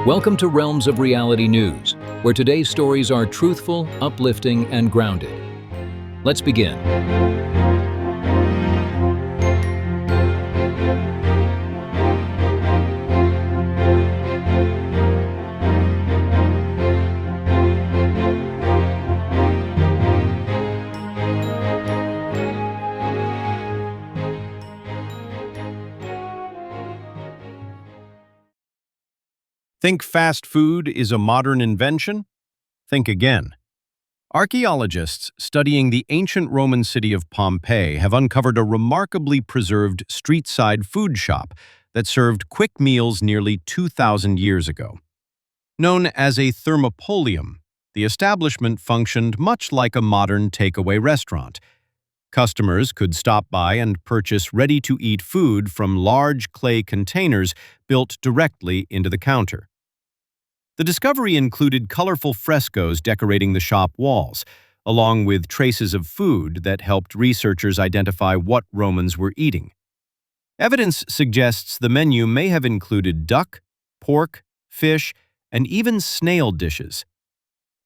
Welcome to Realms of Reality News, where today's stories are truthful, uplifting, and grounded. Let's begin. Think fast food is a modern invention? Think again. Archaeologists studying the ancient Roman city of Pompeii have uncovered a remarkably preserved street-side food shop that served quick meals nearly 2,000 years ago. Known as a thermopolium, the establishment functioned much like a modern takeaway restaurant. Customers could stop by and purchase ready-to-eat food from large clay containers built directly into the counter. The discovery included colorful frescoes decorating the shop walls, along with traces of food that helped researchers identify what Romans were eating. Evidence suggests the menu may have included duck, pork, fish, and even snail dishes.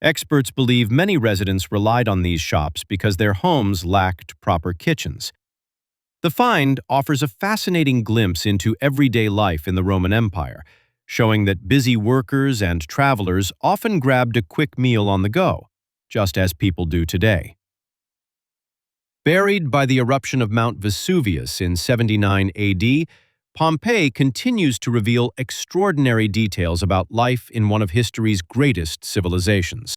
Experts believe many residents relied on these shops because their homes lacked proper kitchens. The find offers a fascinating glimpse into everyday life in the Roman Empire, showing that busy workers and travelers often grabbed a quick meal on the go, just as people do today. Buried by the eruption of Mount Vesuvius in 79 AD, Pompeii continues to reveal extraordinary details about life in one of history's greatest civilizations.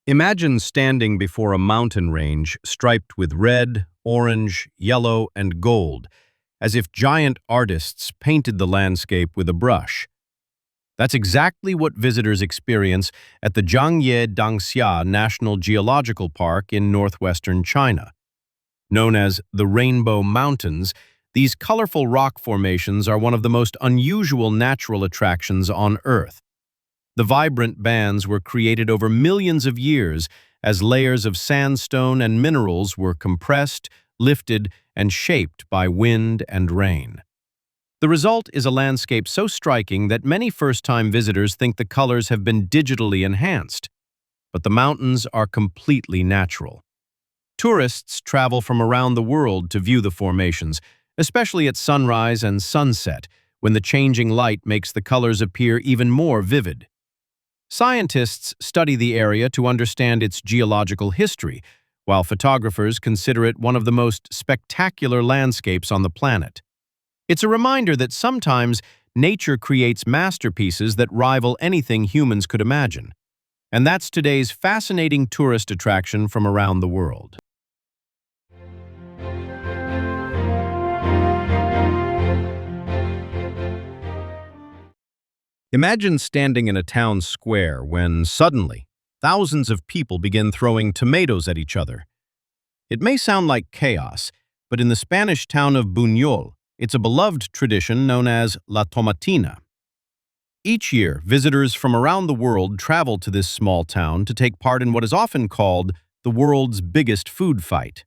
Imagine standing before a mountain range striped with red, orange, yellow, and gold, as if giant artists painted the landscape with a brush. That's exactly what visitors experience at the Zhangye Dangxia National Geological Park in northwestern China. Known as the Rainbow Mountains, these colorful rock formations are one of the most unusual natural attractions on Earth. The vibrant bands were created over millions of years as layers of sandstone and minerals were compressed, lifted, and shaped by wind and rain. The result is a landscape so striking that many first-time visitors think the colors have been digitally enhanced. But the mountains are completely natural. Tourists travel from around the world to view the formations, especially at sunrise and sunset, when the changing light makes the colors appear even more vivid. Scientists study the area to understand its geological history, while photographers consider it one of the most spectacular landscapes on the planet. It's a reminder that sometimes nature creates masterpieces that rival anything humans could imagine. And that's today's fascinating tourist attraction from around the world. Imagine standing in a town square when, suddenly, thousands of people begin throwing tomatoes at each other. It may sound like chaos, but in the Spanish town of Buñol, it's a beloved tradition known as La Tomatina. Each year, visitors from around the world travel to this small town to take part in what is often called the world's biggest food fight.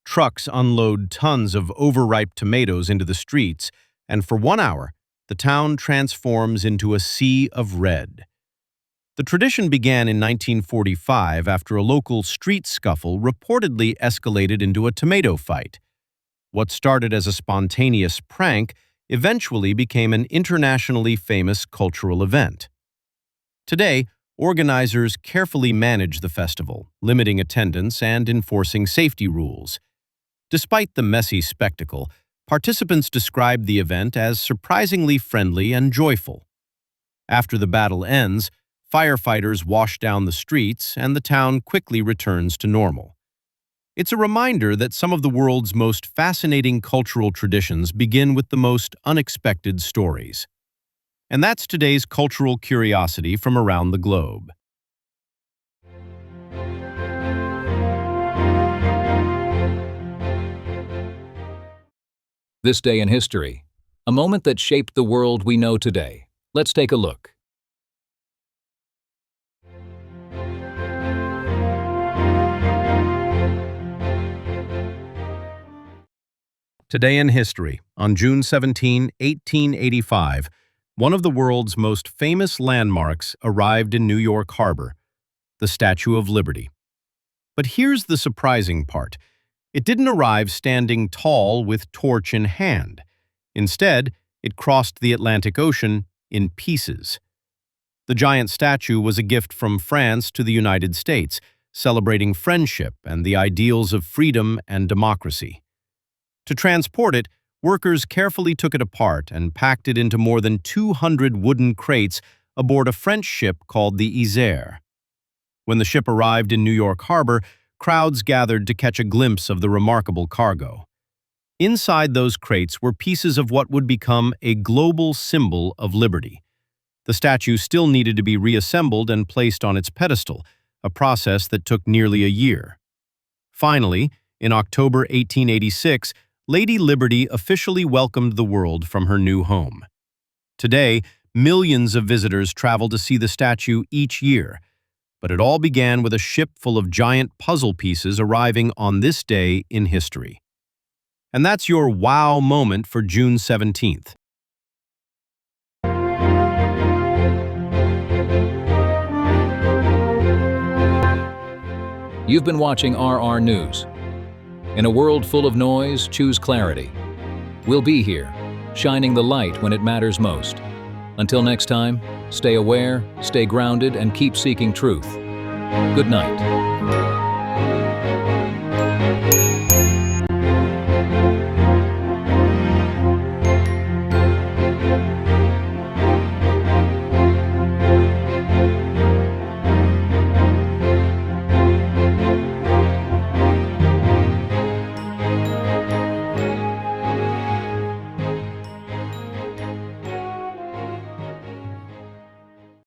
Trucks unload tons of overripe tomatoes into the streets, and for 1 hour, the town transforms into a sea of red. The tradition began in 1945 after a local street scuffle reportedly escalated into a tomato fight. What started as a spontaneous prank eventually became an internationally famous cultural event. Today, organizers carefully manage the festival, limiting attendance and enforcing safety rules. Despite the messy spectacle, participants described the event as surprisingly friendly and joyful. After the battle ends, firefighters wash down the streets and the town quickly returns to normal. It's a reminder that some of the world's most fascinating cultural traditions begin with the most unexpected stories. And that's today's cultural curiosity from around the globe. This day in history, a moment that shaped the world we know today. Let's take a look. Today in history, on June 17, 1885, one of the world's most famous landmarks arrived in New York Harbor, the Statue of Liberty. But here's the surprising part. It didn't arrive standing tall with torch in hand. Instead, it crossed the Atlantic Ocean in pieces. The giant statue was a gift from France to the United States, celebrating friendship and the ideals of freedom and democracy. To transport it, workers carefully took it apart and packed it into more than 200 wooden crates aboard a French ship called the Isère. When the ship arrived in New York Harbor, crowds gathered to catch a glimpse of the remarkable cargo. Inside those crates were pieces of what would become a global symbol of liberty. The statue still needed to be reassembled and placed on its pedestal, a process that took nearly a year. Finally, in October 1886, Lady Liberty officially welcomed the world from her new home. Today, millions of visitors travel to see the statue each year, but it all began with a ship full of giant puzzle pieces arriving on this day in history. And that's your wow moment for June 17th. You've been watching RR News. In a world full of noise, choose clarity. We'll be here, shining the light when it matters most. Until next time, stay aware, stay grounded, and keep seeking truth. Good night.